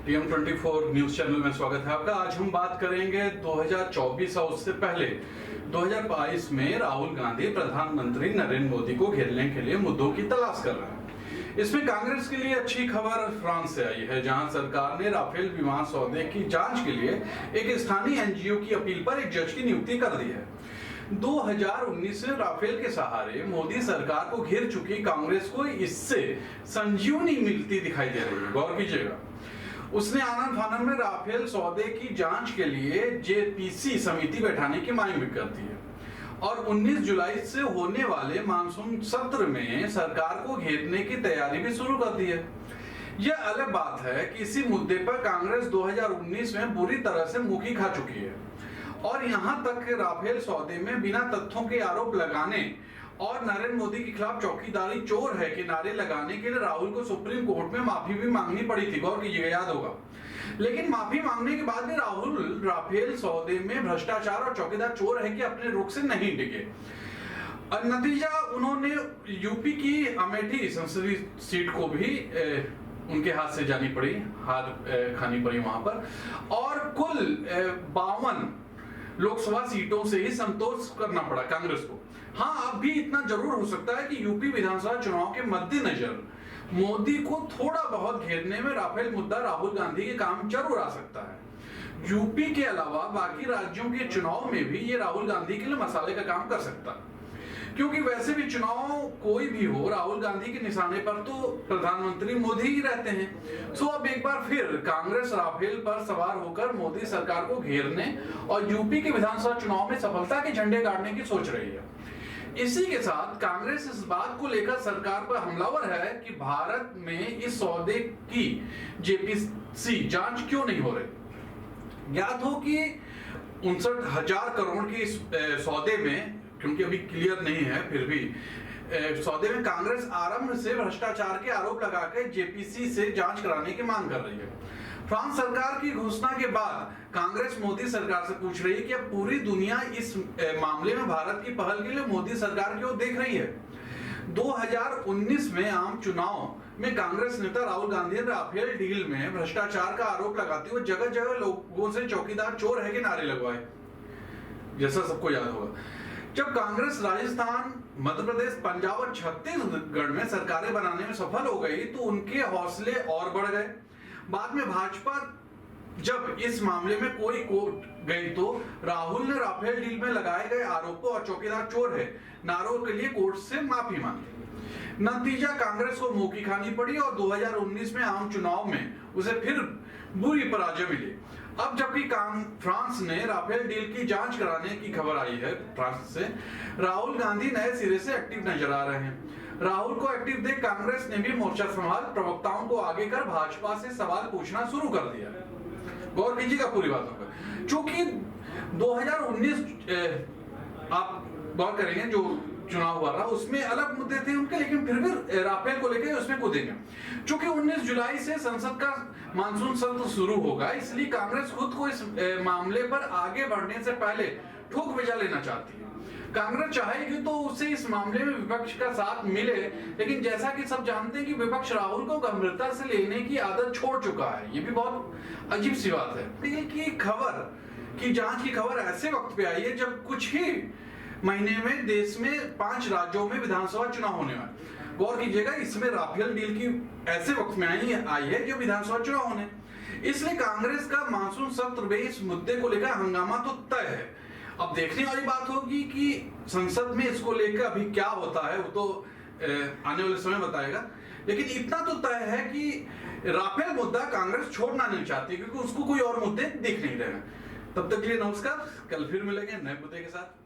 TM24 news channel में स्वागत है आपका। आज हम बात करेंगे 2024 और उससे पहले 2022 में राहुल गांधी प्रधानमंत्री नरेंद्र मोदी को घेरने के लिए मुद्दों की तलाश कर रहे हैं। इसमें कांग्रेस के लिए अच्छी खबर फ्रांस से आई है, जहां सरकार ने राफेल विमान सौदे की जांच के लिए एक स्थानीय एनजीओ की अपील पर एक जज की नियुक्ति कर दी है। 2019 में राफेल के सहारे मोदी सरकार को घेर चुकी कांग्रेस को इससे संजीवनी मिलती दिखाई दे रही है। गौर कीजिएगा, उसने आनन फानन में राफेल सौदे की जांच के लिए जेपीसी समिति बैठाने की मांग भी कर दी है और 19 जुलाई से होने वाले मानसून सत्र में सरकार को घेरने की तैयारी भी शुरू कर दी है। यह अलग बात है कि इसी मुद्दे पर कांग्रेस 2019 में बुरी तरह से मुखी खा चुकी है और यहां तक कि राफेल सौदे में बिना तथ्यों के आरोप लगाने और नरेंद्र मोदी के खिलाफ चौकीदारी चोर है कि नारे लगाने के लिए राहुल को सुप्रीम कोर्ट में माफी भी मांगनी पड़ी थी। गौर कीजिएगा, याद होगा। लेकिन माफी मांगने के बाद भी राहुल राफेल सौदे में भ्रष्टाचार और चौकीदार चोर है कि अपने रुख से नहीं टिके। नतीजा, उन्होंने यूपी की अमेठी संसदीय सीट को भी उनके हाथ से जानी पड़ी, हार खानी पड़ी वहां पर, और कुल 52 लोकसभा सीटों से ही संतोष करना पड़ा कांग्रेस को। हाँ, अब भी इतना जरूर हो सकता है कि यूपी विधानसभा चुनाव के मद्देनजर मोदी को थोड़ा बहुत घेरने में राफेल मुद्दा राहुल गांधी के काम जरूर आ सकता है। यूपी के अलावा बाकी राज्यों के चुनाव में भी ये राहुल गांधी के लिए मसाले का काम कर सकता है, क्योंकि वैसे भी चुनाव कोई भी हो, राहुल गांधी के निशाने पर तो प्रधानमंत्री मोदी ही रहते हैं। सो अब एक बार फिर कांग्रेस राफेल पर सवार होकर मोदी सरकार को घेरने और यूपी के विधानसभा चुनाव में सफलता के झंडे गाड़ने की सोच रही है। इसी के साथ कांग्रेस इस बात को लेकर सरकार पर हमलावर है कि भारत में इस सौदे की जेपीसी जांच क्यों नहीं हो रही। ज्ञात हो कि 59,000 करोड़ की इस सौदे में, क्योंकि अभी क्लियर नहीं है, फिर भी सौदे में कांग्रेस आरंभ से भ्रष्टाचार के आरोप लगाकर जेपीसी से जांच कराने की मांग कर रही है। फ्रांस सरकार की घोषणा के बाद कांग्रेस मोदी सरकार से पूछ रही है कि अब पूरी दुनिया इस मामले में भारत की पहल के लिए मोदी सरकार की ओर देख रही है। 2019 में आम चुनाव में कांग्रेस नेता राहुल गांधी ने राफेल डील में भ्रष्टाचार का आरोप लगाते हुए जगह जगह लोगों से चौकीदार चोर है के नारे लगवाए, जैसा सबको याद होगा। जब कांग्रेस राजस्थान, मध्य प्रदेश, पंजाब और छत्तीसगढ़ में सरकारें बनाने में सफल हो गई तो उनके हौसले और बढ़ गए। बाद में भाजपा जब इस मामले में कोई कोर्ट गई तो राहुल ने राफेल डील में लगाए गए आरोपों और चौकीदार चोर है नारों के लिए कोर्ट से माफी मांगी। नतीजा, कांग्रेस को मुंह की खानी पड़ी और 2019 में आम चुनाव में उसे फिर बुरी पराजय मिली। अब जबकि फ्रांस ने राफेल डील की जांच कराने की खबर आई है फ्रांस से, राहुल गांधी नए सिरे से एक्टिव नजर आ रहे हैं। राहुल को एक्टिव देख कांग्रेस ने भी मोर्चा संभाल प्रवक्ताओं को आगे कर भाजपा से सवाल पूछना शुरू कर दिया। गौर कीजिएगा पूरी बातों पर, क्योंकि 2019 आप गौर करेंगे जो चुनाव हुआ रहा उसमें अलग मुद्दे थे उनके, लेकिन फिर भी राफेल को लेकर उसमें कूदेंगे। क्योंकि 19 जुलाई से संसद का मानसून सत्र शुरू होगा, इसलिए कांग्रेस खुद को इस मामले पर आगे बढ़ने से पहले ठोक बजा लेना चाहती है। कांग्रेस चाहेगी तो उसे इस मामले में विपक्ष का साथ मिले, लेकिन जैसा कि सब जानते हैं कि विपक्ष राहुल को गंभीरता से लेने की आदत छोड़ चुका है। ये भी बहुत अजीब सी बात है। डील की खबर की जांच की खबर ऐसे वक्त पे आई है जब कुछ ही महीने में देश में 5 राज्यों में विधानसभा चुनाव होने वाले। गौर कीजिएगा, इसमें राफेल डील की ऐसे वक्त में आई है जो विधानसभा चुनाव होने, इसलिए कांग्रेस का मानसून सत्र में इस मुद्दे को लेकर हंगामा तो तय है। अब देखने वाली बात होगी कि संसद में इसको लेकर अभी क्या होता है, वो तो आने वाले समय बताएगा। लेकिन इतना तो तय है कि राफेल मुद्दा कांग्रेस छोड़ना नहीं चाहती, क्योंकि उसको कोई और मुद्दे दिख नहीं रहे। तब तक के लिए नमस्कार, कल फिर मिलेंगे नए मुद्दे के साथ।